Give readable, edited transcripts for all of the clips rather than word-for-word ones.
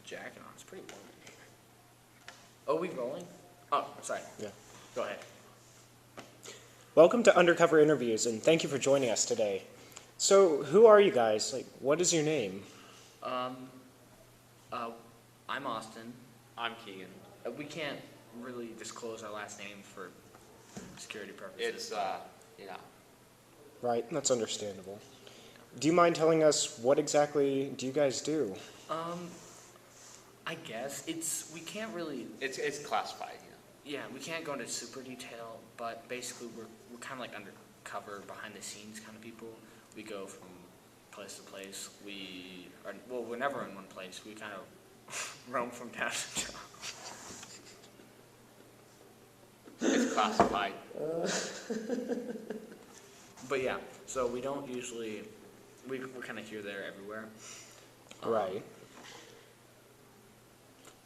jacket on. It's pretty warm. Oh, we rolling? Oh, sorry. Yeah. Go ahead. Welcome to Undercover Interviews, and thank you for joining us today. So, who are you guys? Like, what is your name? I'm Austin. I'm Keegan. We can't really disclose our last name for security purposes. It's, you know. Right, that's understandable. Do you mind telling us what exactly do you guys do? I guess we can't really. It's classified, you know. Yeah, we can't go into super detail, but basically we're kind of like undercover, behind the scenes kind of people. We go from place to place. We're never in one place. We kind of roam from town to town. It's classified. But yeah, so we don't usually. We're kind of here, there, everywhere. Right.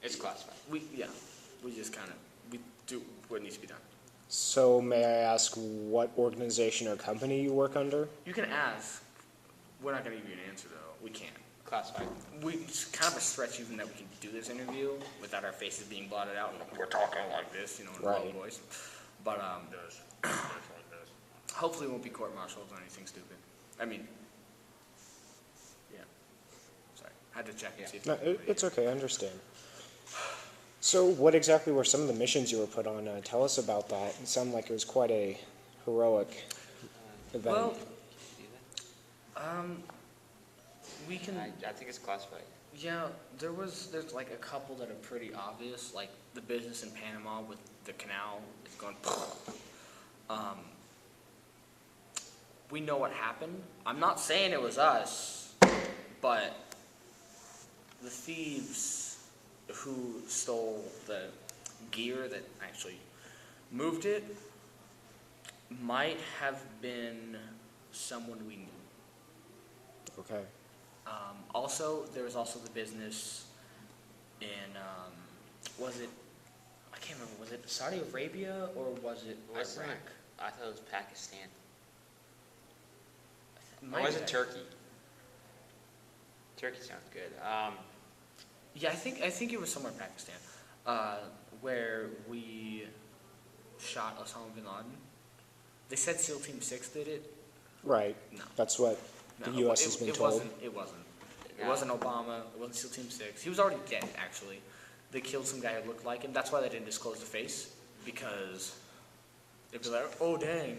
It's classified. We just kind of do what needs to be done. So, may I ask what organization or company you work under? You can ask. We're not going to give you an answer though. We can't. Classified. It's kind of a stretch even that we can do this interview without our faces being blotted out and we're talking like this, in a low voice. But hopefully it won't be court-martialed or anything stupid. I mean, yeah. Sorry, had to check and see if. No, it's okay, I understand. So, what exactly were some of the missions you were put on? Tell us about that. It sounded like it was quite a heroic event. Well, we can. I think it's classified. Yeah, there's like a couple that are pretty obvious, like the business in Panama with the canal is going. We know what happened. I'm not saying it was us, but the thieves who stole the gear that actually moved it might have been someone we knew. Okay. Also, there was also the business in, was it, I can't remember, was it Saudi Arabia or was it Iraq? I thought it was Pakistan. Might Or was it be. Turkey? Turkey sounds good. Yeah, I think it was somewhere in Pakistan, where we shot Osama bin Laden. They said SEAL Team 6 did it. Right. No. That's what the U.S. has been told. It wasn't Obama. It wasn't SEAL Team 6. He was already dead, actually. They killed some guy who looked like him. That's why they didn't disclose the face, because they'd be like, oh, dang.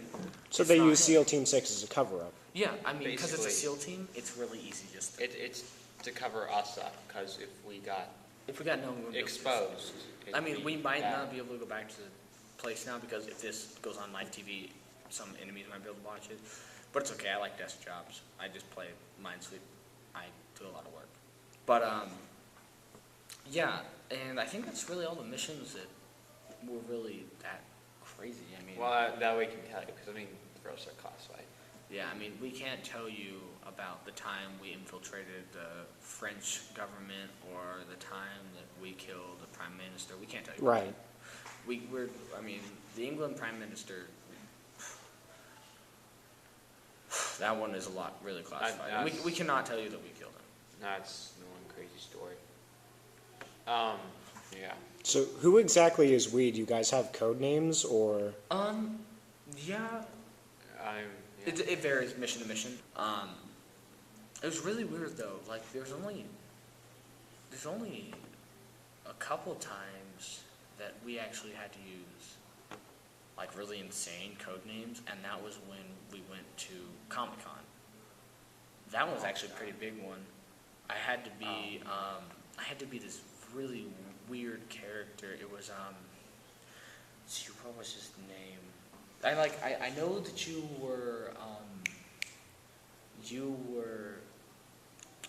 So it's they not use him. SEAL Team 6 as a cover-up. Yeah, I mean, because it's a Basically- SEAL team, it's really easy just to, It's to cover us up, because if we got if we got known, we wouldn't be able to- exposed. I mean, we might bad. not be able to go back to the place now, because if this goes on live TV, some enemies might be able to watch it. But it's okay, I like desk jobs. I just play Minesweep. I do a lot of work. But, yeah, and I think that's really all the missions that were really that crazy. I mean, Well, that way we can tell you, because I mean, the rest are classified. yeah, I mean, we can't tell you about the time we infiltrated the French government or the time that we killed the Prime Minister. We can't tell you. Right. I mean, the England Prime Minister, that one is a lot, really classified. And we cannot tell you that we killed him. That's the one crazy story. Yeah. So who exactly is we? Do you guys have code names or? Yeah, Yeah. it varies mission to mission. It was really weird though. Like there's only a couple times that we actually had to use like really insane code names, and that was when we went to Comic-Con. That one was actually a pretty big one. I had to be this really weird character. It was what was his name? I know that you were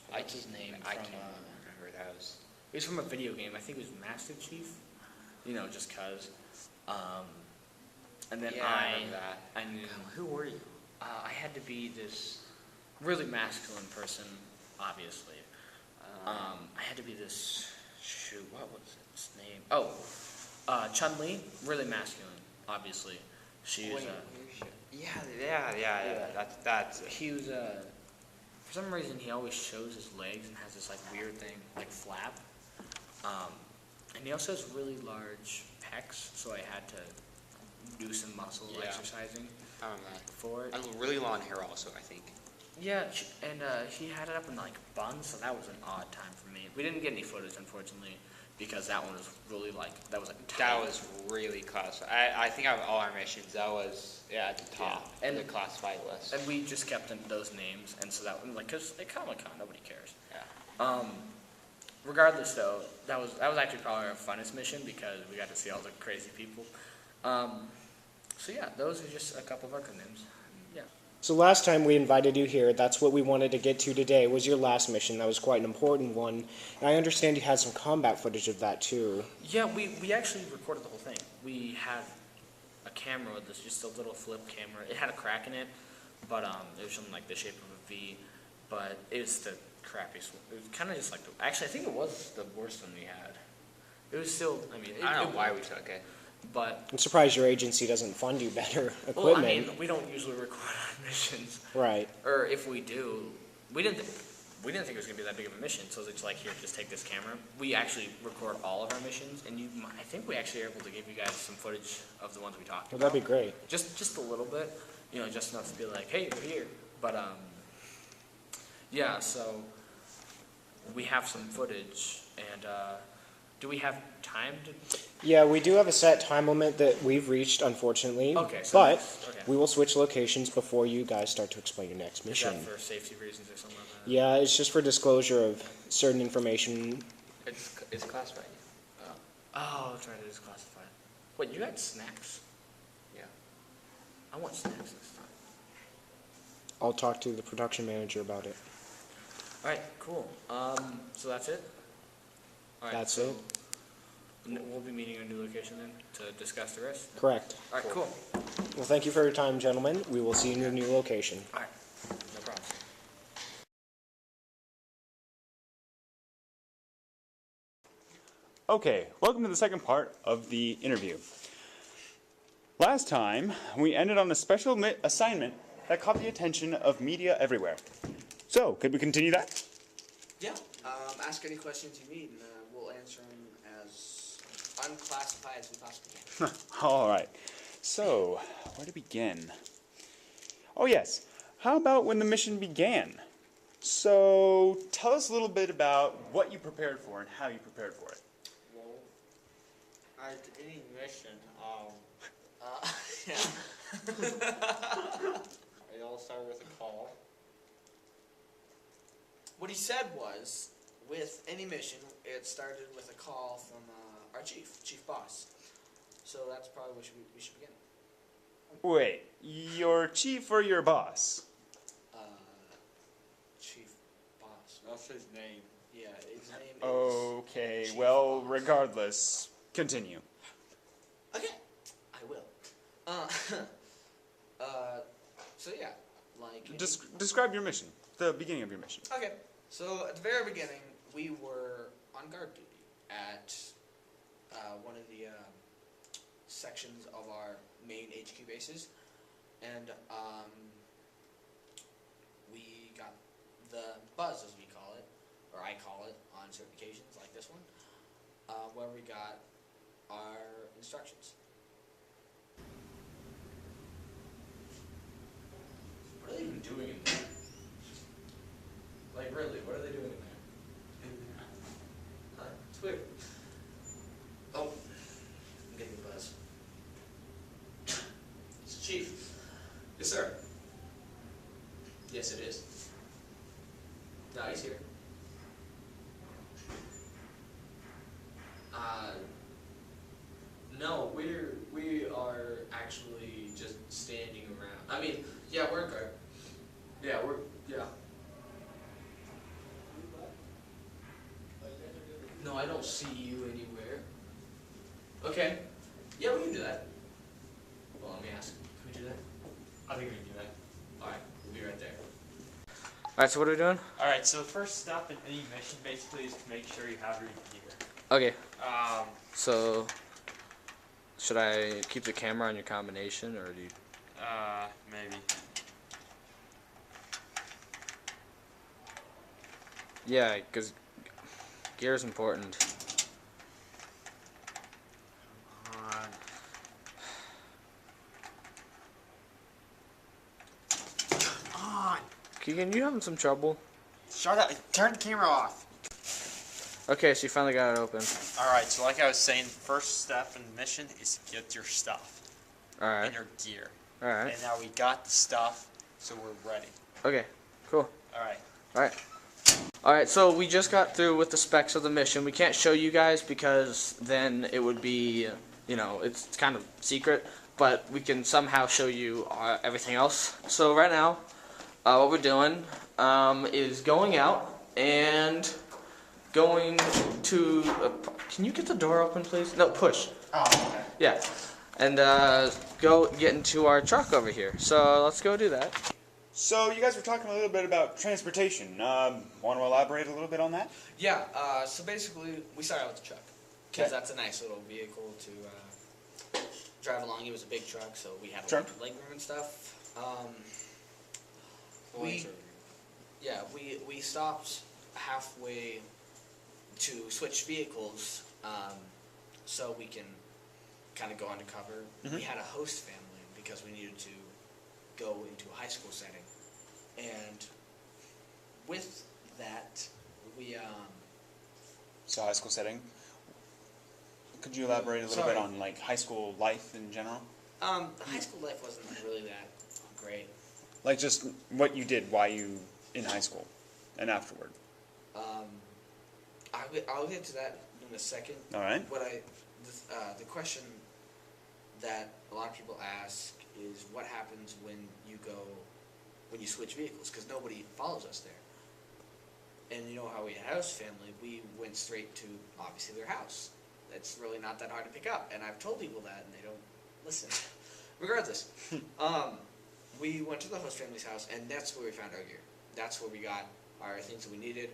what's his name? I can't remember those. It was from a video game. I think it was Master Chief. You know, just cause. And then Yeah, I remember that. I knew. Who were you? I had to be this really masculine person, obviously. I had to be this. Shoot, what was its name? Oh, Chun-Li, really masculine, obviously. She was. Yeah. That's it. He was. For some reason, he always shows his legs and has this like weird thing, like flap. And he also has really large pecs, so I had to do some muscle Yeah. exercising I don't know. for it. And really long hair also, I think. Yeah, and he had it up in like buns, so that was an odd time for me. We didn't get any footage, unfortunately, because that one was really that was like tight. That was really classified. I think out of all our missions, that was at the top Yeah. of And- the classified list. And we just kept those names, and so that one, like, cause at Comic-Con, nobody cares. Yeah. Regardless, though, that was actually probably our funnest mission because we got to see all the crazy people. So yeah, those are just a couple of acronyms. Yeah. So last time we invited you here, that's what we wanted to get to today, was your last mission. That was quite an important one. And I understand you had some combat footage of that too. Yeah, we actually recorded the whole thing. We had a camera with this, just a little flip camera. It had a crack in it, but it was something like the shape of a V. But it was the crappiest one. It was kind of just like actually, I think it was the worst one we had. It was still, I mean, I don't know why we took it. But I'm surprised your agency doesn't fund you better equipment. well, I mean, we don't usually record on missions, Right. or if we do, we didn't think it was gonna be that big of a mission. So it's like, here, just take this camera. We actually record all of our missions, and I think we actually are able to give you guys some footage of the ones we talked Well, about. that'd be great. Just a little bit, just enough to be like, hey, we're here. But yeah. So we have some footage, and do we have time to? Yeah, we do have a set time limit that we've reached, unfortunately. Okay, so but okay. we will switch locations before you guys start to explain your next Is mission. that for safety reasons or something like that? Yeah, it's just for disclosure of certain information. It's classified. Oh, that's right, it is classified. Wait, you had snacks? Yeah. I want snacks this time. I'll talk to the production manager about it. All right, cool. So that's it? All right, That's so it. We'll be meeting in a new location then to discuss the rest? Correct. All right, cool. Well, thank you for your time, gentlemen. We will see you in your new location. All right, no problem. Okay, welcome to the second part of the interview. Last time, we ended on a special assignment that caught the attention of media everywhere. So, could we continue that? Yeah, ask any questions you need, and we'll answer them as unclassified as we possibly can. All right. So, where to begin? Oh yes, how about when the mission began? So, tell us a little bit about what you prepared for and how you prepared for it. Well, at any mission, Yeah. we all start with a call. What he said was, with any mission, it started with a call from our chief boss. So that's probably what we should begin. Wait, your chief or your boss? Chief boss. That's his name. Yeah, his name is... Okay, Chief well, boss. regardless, continue. Okay, I will. So yeah, like... Describe your mission, the beginning of your mission. Okay, so at the very beginning, we were on guard duty at one of the sections of our main HQ bases, and we got the buzz, as we call it, or I call it, on certain occasions, like this one, where we got our instructions. What are they even doing in there? Like, really, what are they doing in there? Huh? It's weird. Oh, I'm getting a buzz. It's the chief. Yes, sir. Yes, it is. No, he's here. No, we are actually just standing around. I mean, yeah, we're good. Yeah, yeah. No, I don't see you anywhere. Okay. Yeah, we can do that. Well, let me ask. Can we do that? I think we can do that. Alright, we'll be right there. Alright, so what are we doing? Alright, so the first step in any mission basically is to make sure you have your gear. Okay, so should I keep the camera on your combination, or do you... Maybe. Yeah, because gear is important. Keegan, you having some trouble? Shut up. Turn the camera off. Okay, so you finally got it open. Alright, so like I was saying, first step in the mission is to get your stuff Alright. and your gear. Alright. And now we got the stuff, so we're ready. Okay, cool. Alright. Alright. Alright, so we just got through with the specs of the mission. We can't show you guys because then it would be, you know, it's kind of secret. But we can somehow show you everything else. So right now, what we're doing is going out and going to... can you get the door open, please? No, push. Oh, okay. Yeah. And go get into our truck over here. So let's go do that. So you guys were talking a little bit about transportation. Want to elaborate a little bit on that? Yeah, so basically, we started out with the truck. Because Okay. that's a nice little vehicle to drive along. It was a big truck, so we had a Sure. lot of leg room and stuff. Boys We stopped halfway to switch vehicles so we can kind of go undercover. Mhm. We had a host family because we needed to go into a high school setting. And with that, we... So high school setting. Could you elaborate a little Sorry. bit on like high school life in general? high school life wasn't really that great. Like just what you did while you in high school and afterward. I'll get to that in a second. All right. The question that a lot of people ask is what happens when you switch vehicles, because nobody follows us there. And you know how we had a house family, we went straight to obviously their house. That's really not that hard to pick up, and I've told people that and they don't listen. Regardless, we went to the host family's house, and that's where we found our gear. That's where we got our things that we needed,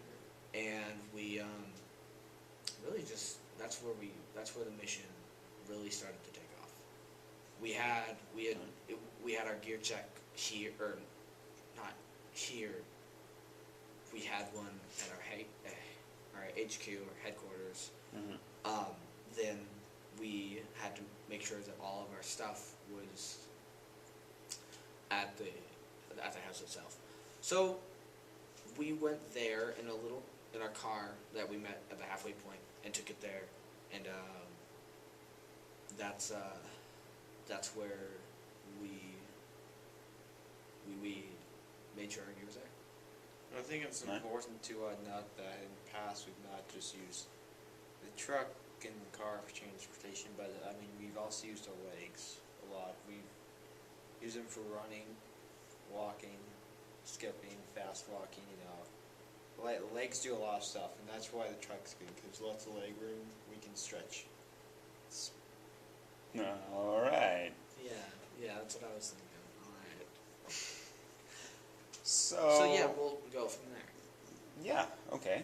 and we really just that's where the mission really started to take off. We had our gear check here, or not here. We had one at our HQ or headquarters. Mm-hmm. Then we had to make sure that all of our stuff was at the house itself. So we went there in our car that we met at the halfway point and took it there, and that's where we made sure our gear was there. I think it's Right. important to note that in the past we've not just used the truck and the car for transportation, but I mean we've also used our legs a lot. We've used them for running, walking, skipping, fast walking. You know, legs do a lot of stuff, and that's why the truck's good because lots of leg room. We can stretch. It's, All right. Yeah, that's what I was thinking. All right. So. So yeah, we'll go from there. Yeah. Okay.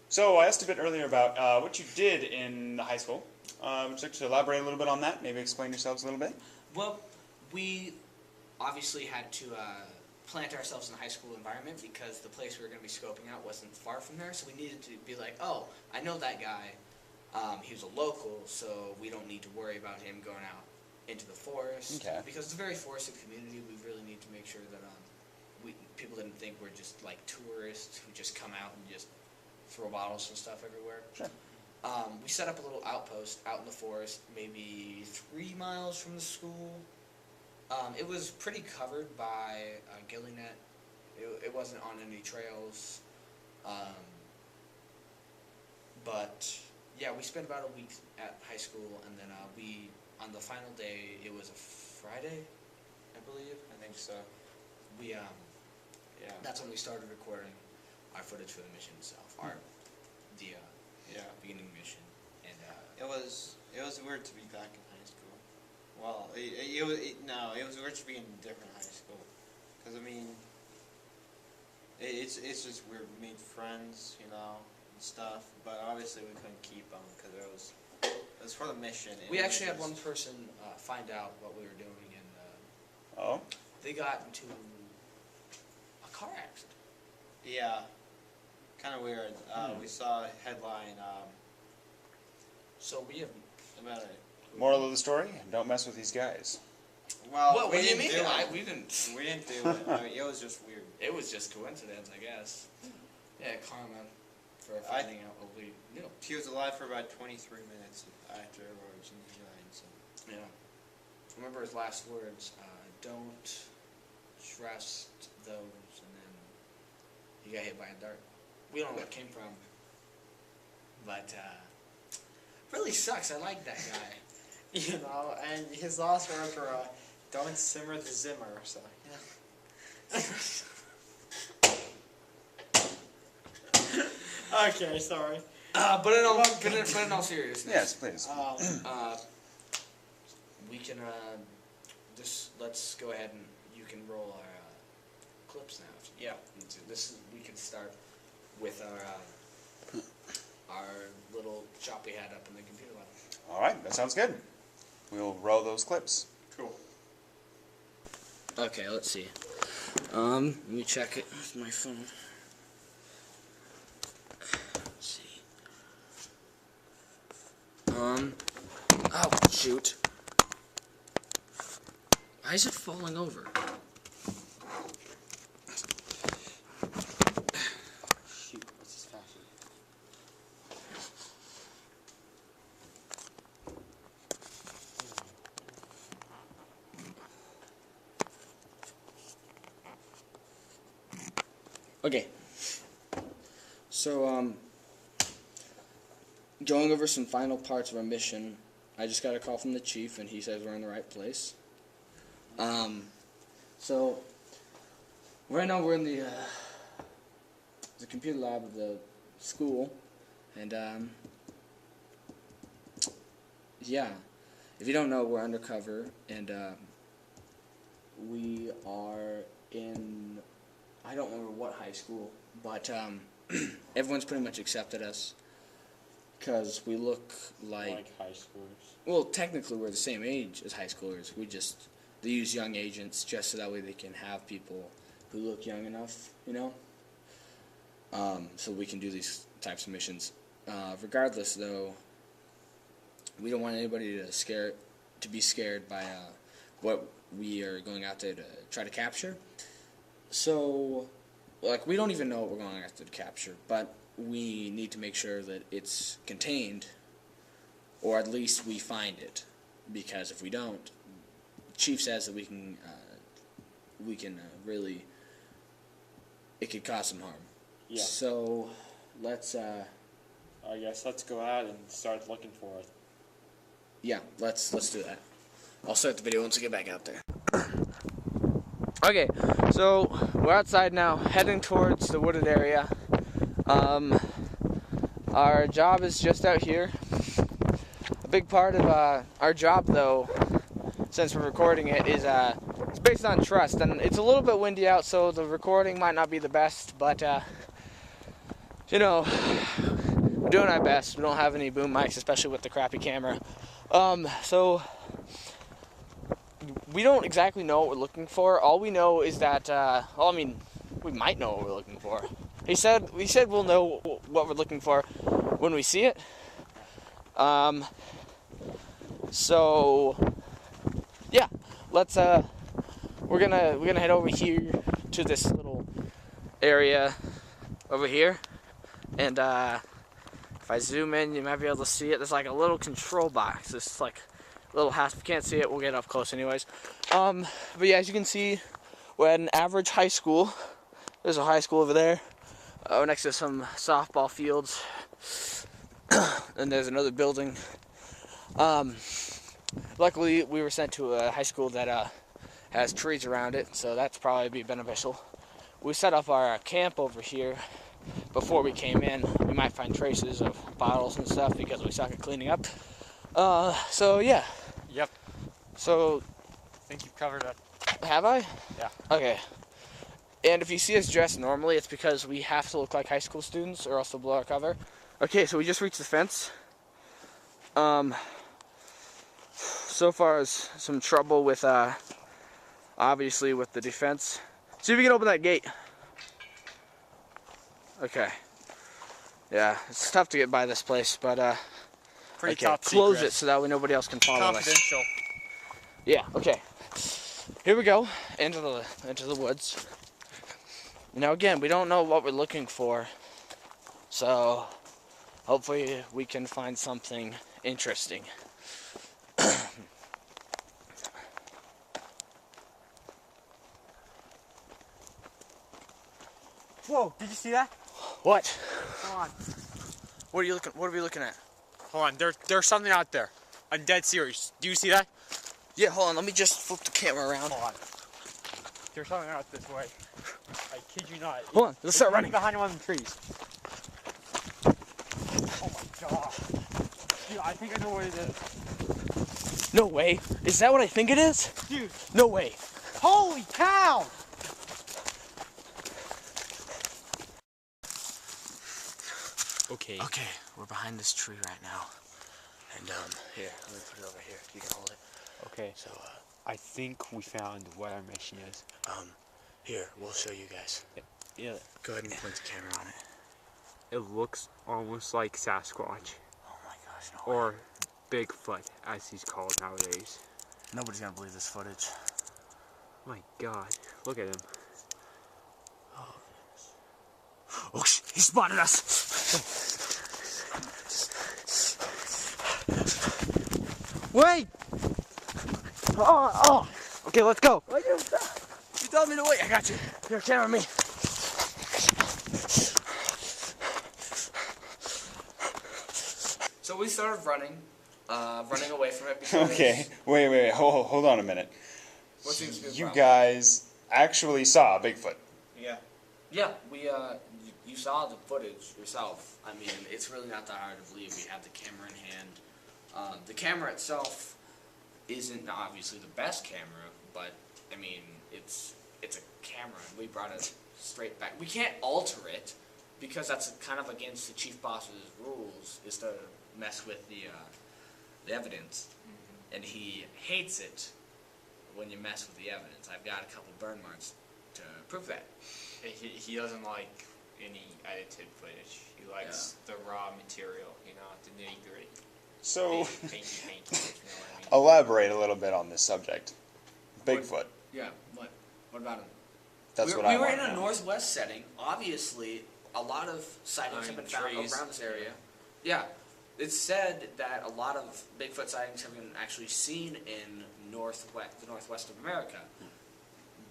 So I asked a bit earlier about what you did in high school. Would you like to elaborate a little bit on that? Maybe explain yourselves a little bit. Well, we obviously had to plant ourselves in a high school environment because the place we were going to be scoping out wasn't far from there. So we needed to be like, oh, I know that guy. He was a local, so we don't need to worry about him going out into the forest. Okay. Because it's a very forested community, we really need to make sure that people didn't think we're just like tourists who just come out and just throw bottles and stuff everywhere. Sure. We set up a little outpost out in the forest, maybe 3 miles from the school. It was pretty covered by a ghillie net. It wasn't on any trails. But yeah, we spent about a week at high school, and then on the final day, it was a Friday, I believe. I think so. We Yeah. that's when we started recording our footage for the mission itself, the Yeah. beginning mission, and It was weird to be back in high school. Well, it was weird to be in a different high school, because I mean, it's just weird. We made friends, you know, and stuff, but obviously we couldn't keep them because it was for the mission. And we it actually had was- one person find out what we were doing, and Oh. they got into a car accident. Yeah, kind of weird. We saw a headline So we have about it. Moral of the story: don't mess with these guys. Well, What we do you didn't mean? do it. We didn't. We didn't do it. I mean, it was just weird. It was just coincidence, I guess. Yeah, karma for finding out what we knew. He was alive for about 23 minutes afterwards, and he died. So. Yeah. Remember his last words, don't trust those, and then he got hit by a dart. We don't know where it came from. But, really sucks. I like that guy. You know, and his last words were, don't simmer the Zimmer, so, yeah. Okay, sorry. But in all seriousness. Yes, please. We can, just, let's go ahead and you can roll our, clips now. Yeah. We can start with our little shop we had up in the computer lab. All right, that sounds good. We'll roll those clips. Cool. Okay, let's see. Let me check it with my phone. Let's see. Oh, shoot. Why is it falling over? Shoot, what's his fashion? Okay. So, going over some final parts of our mission, I just got a call from the chief, and he says we're in the right place. So, right now we're in the computer lab of the school, and, yeah. If you don't know, we're undercover, and, we are in... I don't remember what high school, but everyone's pretty much accepted us because we look like high schoolers. well, technically we're the same age as high schoolers. They use young agents just so that way they can have people who look young enough, you know, so we can do these types of missions. Regardless, though, we don't want anybody to be scared by what we are going out there to try to capture. So, like, we don't even know what we're going after to capture, but we need to make sure that it's contained, or at least we find it, because if we don't, the chief says that we can really, it could cause some harm. Yeah. So, let's, I guess let's go out and start looking for it. yeah, let's do that. I'll start the video once I get back out there. Okay, so we're outside now, heading towards the wooded area. Our job is just out here. A big part of our job, though, since we're recording it, is it's based on trust, and it's a little bit windy out, so the recording might not be the best, but you know, we're doing our best. We don't have any boom mics, especially with the crappy camera. So we don't exactly know what we're looking for. All we know is that, we might know what we're looking for. We said we'll know what we're looking for when we see it. So yeah, let's we're gonna head over here to this little area over here, and if I zoom in, you might be able to see it. There's like a little control box. It's like a little house. If you can't see it, we'll get up close anyways. But yeah, as you can see, we're at an average high school. There's a high school over there, next to some softball fields, and there's another building. Luckily, we were sent to a high school that has trees around it, so that's probably be beneficial. We set up our camp over here before we came in. We might find traces of bottles and stuff because we suck at cleaning up. So yeah. Yep. So, I think you've covered it. have I? Yeah. Okay. And if you see us dressed normally, it's because we have to look like high school students or else they'll blow our cover. Okay, so we just reached the fence. So far is some trouble with, obviously with the defense. See if you can open that gate. Okay. Yeah, it's tough to get by this place, but, Pretty okay, top close secret. it so that way nobody else can follow us. Confidential. Yeah, okay. here we go into the woods. Now again, we don't know what we're looking for, so hopefully we can find something interesting. Whoa, did you see that? What? Hold on. What are we looking at? Hold on, there's something out there. I'm dead serious. Do you see that? Yeah, hold on, let me just flip the camera around. Hold on. There's something out this way. I kid you not. Hold on, let's start It's running. behind one of the trees. Oh my god. Dude, I think I know what it is. No way. Is that what I think it is? Dude, No way. holy cow! Okay. Okay, we're behind this tree right now. And here, let me put it over here. You can hold it. Okay. So I think we found what our mission is. here, we'll show you guys. Yeah. Go ahead and point the camera on it. It looks almost like Sasquatch. Oh my gosh, no way. Or Bigfoot, as he's called nowadays. Nobody's gonna believe this footage. My god. Look at him. Oh, he spotted us! Wait! Oh! Okay, let's go. You told me to wait. I got you. Here, camera me. So we started running away from it because... Okay, wait, hold on a minute. What seems to be the You problem? guys actually saw Bigfoot. Yeah. Yeah, you saw the footage yourself. I mean, it's really not that hard to believe. We have the camera in hand. The camera itself isn't obviously the best camera, but I mean, it's a camera, and we brought it straight back. We can't alter it because that's kind of against the chief boss's rules, is to mess with the evidence, and he hates it when you mess with the evidence. I've got a couple burn marks to prove that. He doesn't like any edited footage. He likes the raw material, you know, the nitty gritty. So, Painty, if you know what I mean. elaborate a little bit on this subject. Bigfoot. Yeah, what? What about him? That's we what I were want in to a know. northwest setting. Obviously, a lot of sightings have been found Trees. around this area. Yeah, it's said that a lot of Bigfoot sightings have been actually seen in the northwest of America.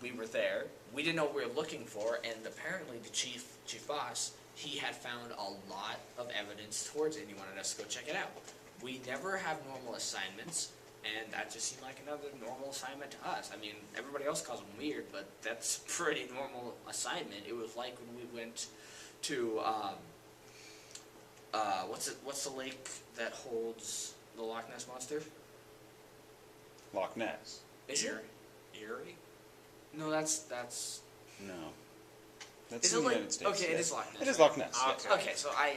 We were there. We didn't know what we were looking for, and apparently the chief boss, he had found a lot of evidence towards it, and he wanted us to go check it out. We never have normal assignments, and that just seemed like another normal assignment to us. I mean, everybody else calls them weird, but that's a pretty normal assignment. It was like when we went to, what's the lake that holds the Loch Ness Monster? Loch Ness. Is it? Erie? No, that's No. That's is in it the like, United States. okay, it yes. is Loch Ness. It is right? Loch Ness, yes. Okay, so I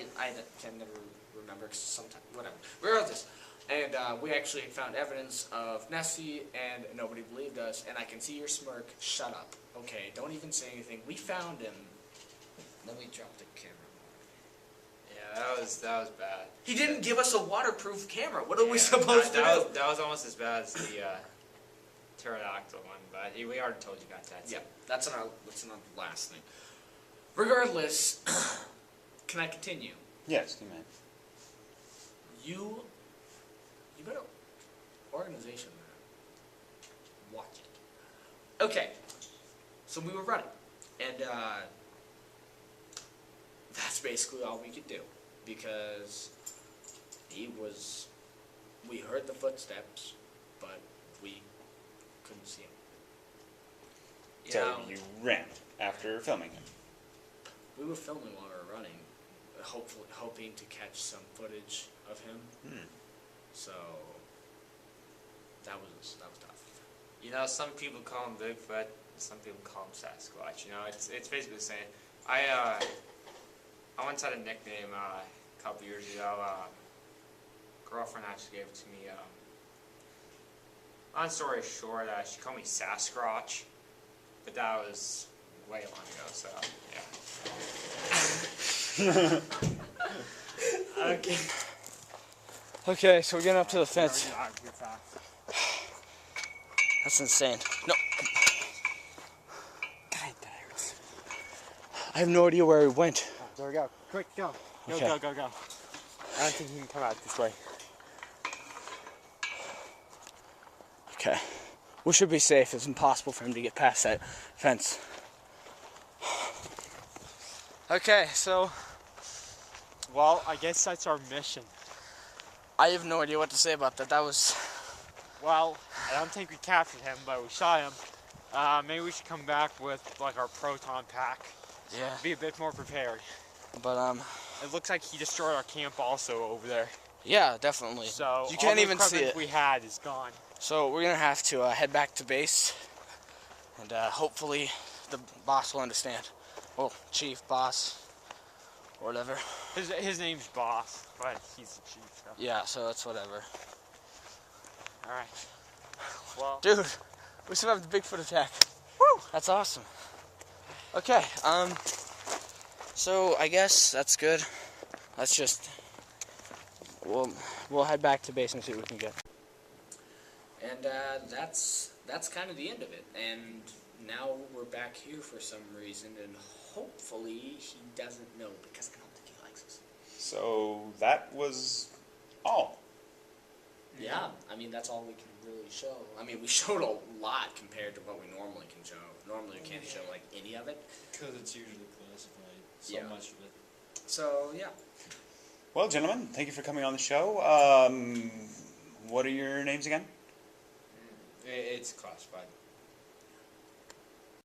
can never remember, cause sometimes, whatever. Regardless, and we actually found evidence of Nessie, and nobody believed us, and I can see your smirk. Shut up. Okay, don't even say anything. We found him. Let me drop the camera. Yeah, that was bad. He didn't give us a waterproof camera. What are we Yeah, supposed to do? that was almost as bad as the pterodactyl one, but we already told you about that. Yeah, that's another last thing. Regardless, can I continue? Yes, you may. You better organization that. Watch it. Okay, so we were running, and that's basically all we could do, because we heard the footsteps, but we couldn't see him. So you ran after filming him. We were filming while we were running, hoping to catch some footage of him. So that was tough. You know, some people call him Bigfoot, some people call him Sasquatch. You know, it's basically the same. I once had a nickname a couple years ago. Girlfriend actually gave it to me. Long story short, she called me Sasquatch, but that was way long ago. So yeah. Okay. Okay, so we're getting up to the fence. That's insane. No. I have no idea where he went. Oh, there we go. Quick, go. Go, Okay. go, go, go. I don't think he can come out this way. Okay. We should be safe. It's impossible for him to get past that fence. Okay, so Well, I guess that's our mission. I have no idea what to say about that. That was... Well, I don't think we captured him, but we shot him. Maybe we should come back with like our proton pack. Yeah. Be a bit more prepared. But, It looks like he destroyed our camp also over there. yeah, definitely. So You can't all the even see equipment it. we had is gone. So we're gonna have to head back to base, and hopefully the boss will understand. Well, chief, boss, or whatever. His name's Boss, but he's the chief. So. Yeah, so it's whatever. All right. Well, Dude, we survived the Bigfoot attack. Woo! That's awesome. Okay, so I guess that's good. Let's just we'll head back to base and see what we can get. And that's kind of the end of it. And now we're back here for some reason, and hopefully he doesn't know, because I don't think he likes us. So that was all. Yeah, I mean, that's all we can really show. I mean, we showed a lot compared to what we normally can show. Normally we can't show, like, any of it. Because it's usually classified, so Yeah. much of it. So, yeah. Well, gentlemen, thank you for coming on the show. What are your names again? It's classified.